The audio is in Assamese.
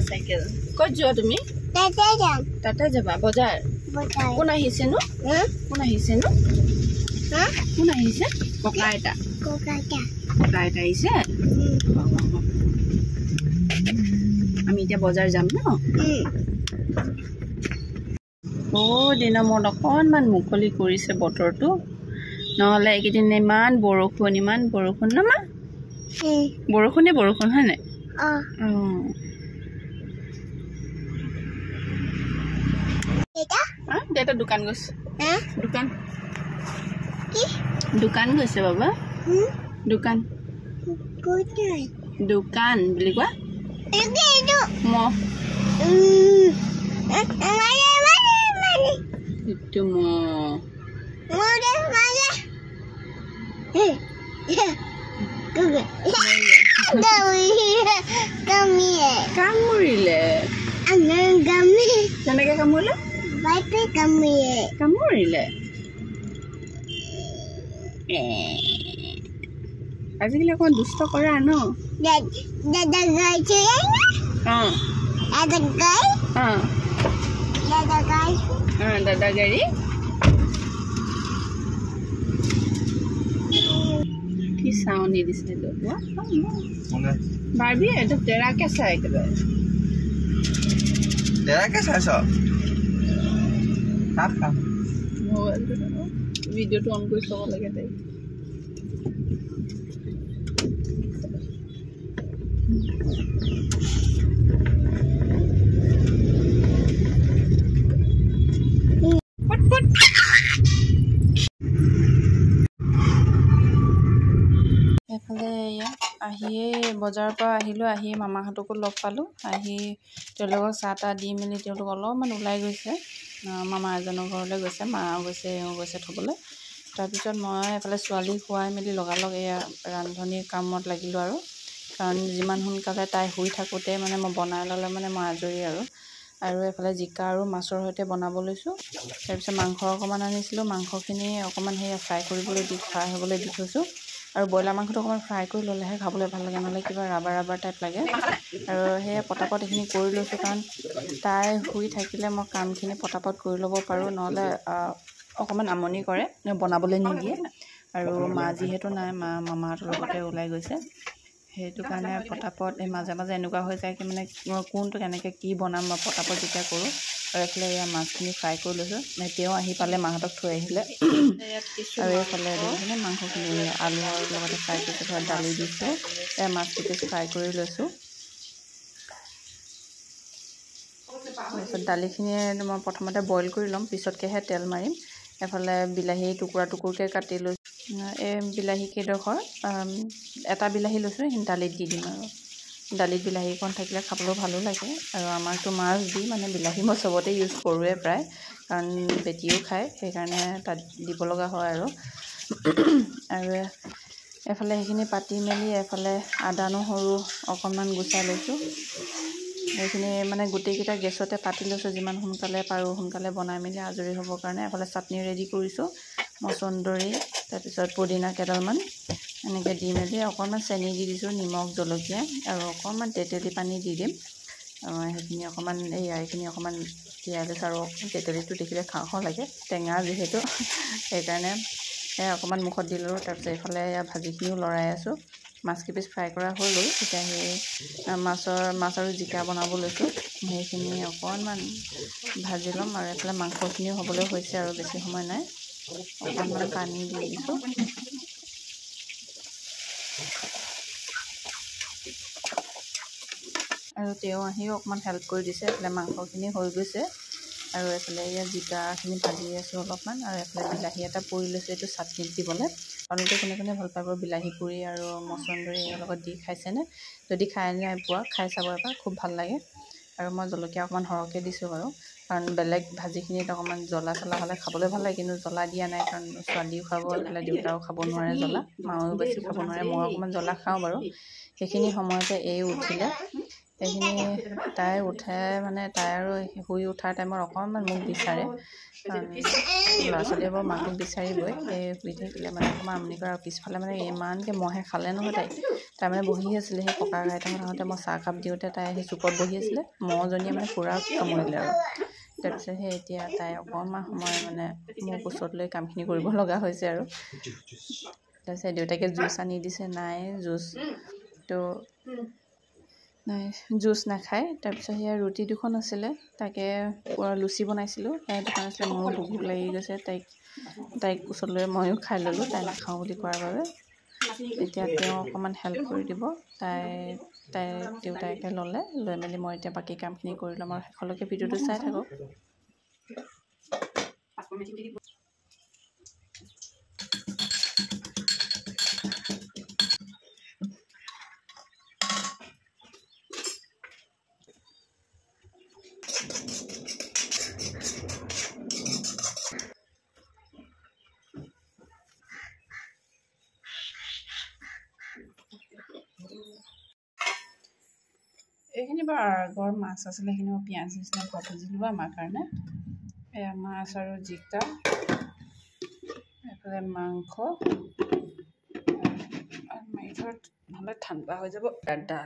চাইকেল ক'ত যোৱা তুমি তাতে যাবা বজাৰ কোন আহিছেনো কোন আহিছেনো কোন আহিছে ককা আইতা আহিছে আমি এতিয়া বজাৰ যাম ন দিনৰ মূৰত অকণমান মুকলি কৰিছে বতৰটো নহ'লে এইকেইদিন ইমান বৰষুণ ন মা বৰষুণে বৰষুণ হয় নাই দেউতা দোকান গৈছে দোকান গৈছে বাবা দোকান বুলি কোৱা কামুৰিলে কেনেকে কামুৰিলে আজিকালি অকণমান দুষ্ট কৰা ন দাদা গাড়ী কি চাউনি দিছে বাৰ্বি এইটো তেৰাকে চাই একেবাৰে চাইছ ভিডিঅ'টো অন কৰি চাব লাগে তাই এফালে আহিয়ে বজাৰৰ পৰা আহিলোঁ আহি মামাহঁতকো লগ পালোঁ আহি তেওঁলোকক চাহ তাহ দি মেলি তেওঁলোক অলপমান ওলাই গৈছে মামা এজনৰ ঘৰলৈ গৈছে মা গৈছে এওঁ গৈছে থ'বলৈ তাৰপিছত মই এফালে ছোৱালীক খুৱাই মেলি লগালগ এয়া ৰান্ধনিৰ কামত লাগিলোঁ আৰু কাৰণ যিমান সোনকালে তাই শুই থাকোঁতে মানে মই বনাই ল'লে মানে মই আজৰি আৰু এফালে জিকা আৰু মাছৰ সৈতে বনাব লৈছোঁ তাৰপিছত মাংস অকণমান আনিছিলোঁ মাংসখিনি অকণমান ফ্ৰাই কৰিবলৈ ফ্ৰাই হ'বলৈ দি থৈছোঁ আৰু ব্ৰইলাৰ মাংসটো অকণমান ফ্ৰাই কৰি ল'লেহে খাবলৈ ভাল লাগে নহ'লে কিবা ৰাবাৰ টাইপ লাগে আৰু সেয়ে পটাপট এইখিনি কৰি লৈছোঁ কাৰণ তাই শুই থাকিলে মই কামখিনি পটাপট কৰি ল'ব পাৰোঁ নহ'লে অকণমান আমনি কৰে বনাবলৈ নিদিয়ে আৰু মা যিহেতু নাই মামাহঁতৰ লগতে ওলাই গৈছে সেইটো কাৰণে পটাপট মাজে মাজে এনেকুৱা হৈ যায় কি মানে কোনটো কেনেকৈ কি বনাম মই পটাপট যেতিয়া কৰোঁ আৰু এইফালে এয়া মাছখিনি ফ্ৰাই কৰি লৈছোঁ তেওঁ আহি পালে মাহঁতক থৈ আহিলে আৰু এইফালে দেখিছেনে মাংসখিনি আলু আৰু লগতে ফ্ৰাই কৰি থোৱা দালি দিছোঁ মাছ পিচ ফ্ৰাই কৰি লৈছোঁ তাৰপিছত দালিখিনি মই প্ৰথমতে বইল কৰি ল'ম পিছতকৈহে তেল মাৰিম এফালে বিলাহী টুকুৰা টুকুৰকৈ কাটি লৈছোঁ এই বিলাহী কেইডোখৰ এটা বিলাহী লৈছোঁ সেইখিনি দালিত দি দিম আৰু দালিত বিলাহীকণ থাকিলে খাবলৈও ভালো লাগে আৰু আমাৰতো মাছ দি মানে বিলাহী মই চবতে ইউজ কৰোঁৱে প্ৰায় কাৰণ বেটিও খায় সেইকাৰণে তাত দিব লগা হয় আৰু এফালে সেইখিনি পাতি মেলি এফালে আদা নহৰু অকণমান গুচাই লৈছোঁ সেইখিনি মানে গোটেইকেইটা গেছতে পাতি লৈছোঁ যিমান সোনকালে পাৰোঁ সোনকালে বনাই মেলি আজৰি হ'বৰ কাৰণে এফালে চাটনি ৰেডি কৰিছোঁ মচন্দৰী তাৰপিছত পুদিনা কেইডালমান এনেকৈ দি মেলি অকণমান চেনি দি দিছোঁ নিমখ জলকীয়া আৰু অকণমান তেতেলী পানী দি দিম সেইখিনি অকণমান এইখিনি অকণমান তিয়াই লৈছোঁ আৰু তেতেলীটো দেখিলে খাওঁ খাওঁ লাগে টেঙা যিহেতু সেইকাৰণে অকণমান মুখত দি ল'লোঁ তাৰপিছত এইফালে ভাজিখিনিও লৰাই আছোঁ মাছ কেইপিচ ফ্ৰাই কৰা হৈ গ'ল এতিয়া সেই মাছ আৰু জিকা বনাব লৈছোঁ সেইখিনি অকণমান ভাজি ল'ম আৰু এইফালে মাংসখিনিও হ'বলৈ হৈছে আৰু বেছি সময় নাই অকণমান পানী দি দিছোঁ আৰু তেওঁ আহিও অকণমান হেল্প কৰি দিছে এইফালে মাংসখিনি হৈ গৈছে আৰু এইফালে জিকাখিনি ভাজি আছোঁ অলপমান আৰু এইফালে বিলাহী এটা পুৰি লৈছোঁ এইটো চাটনিত দিবলৈ আপোনালোকে কোনে কোনে ভাল পাব বিলাহী পুৰি আৰু মচন্দৰী লগত দি খাইছেনে যদি খাই নাই পোৱা খাই চাব এবাৰ খুব ভাল লাগে আৰু মই জলকীয়া অকণমান সৰহকৈ দিছোঁ বাৰু কাৰণ বেলেগ ভাজিখিনিত অকণমান জ্বলা চলা হ'লে খাবলৈ ভাল লাগে কিন্তু জ্বলা দিয়া নাই কাৰণ ছোৱালীও খাব এইফালে দেউতাও খাব নোৱাৰে জ্বলা মাও বেছি খাব নোৱাৰে মই অকণমান জ্বলা খাওঁ বাৰু সেইখিনি সময়তে উঠিলে সেইখিনি তাই উঠে মানে তাই আৰু শুই উঠাৰ টাইমত অকণমান মোক বিচাৰে ল'ৰা ছোৱালীয়ে বাৰু মাকক বিচাৰিবই শুই থাকিলে মানে অকণমান আমনি কৰে আৰু পিছফালে মানে ইমানকৈ মহে খালে নহয় তাই তাৰমানে বহি আছিলে সেই ককা আইতাহঁতে মই চাহকাপ দিওঁতে তাই সেই চুকত বহি আছিলে মহজনীয়ে মানে পূৰা কামুৰিলে আৰু তাৰপিছত সেই এতিয়া তাই অকণমান সময় মানে মোৰ কোচত লৈ কামখিনি কৰিব লগা হৈছে আৰু তাৰপিছত দেউতাকে জুচ আনি দিছে নাই জুচ তো নাই জুচ নাখায় তাৰপিছত সেয়া ৰুটি দুখন আছিলে তাকে লুচি বনাইছিলোঁ তাই দোকান আছিলে মোৰো ভোক লাগি গৈছে তাইক কোচত লৈ ময়ো খাই ল'লোঁ তাই নাখাওঁ বুলি কোৱাৰ বাবে এতিয়া তেওঁ অকণমান হেল্প কৰি দিব তাই দেউতাকে ল'লে লৈ মেলি মই এতিয়া বাকী কামখিনি কৰি ল'ম আৰু শেষলৈকে ভিডিঅ'টো চাই থাকক এইখিনি বাৰু আগৰ মাছ আছিলে সেইখিনি মই পিঁয়াজ নিচিনা ভাজিলোঁ আমাৰ কাৰণে এয়া মাছ আৰু জিকা এইফালে মাংস আৰু মাৰি থোৱা নহ'লে ঠাণ্ডা হৈ যাব দাদা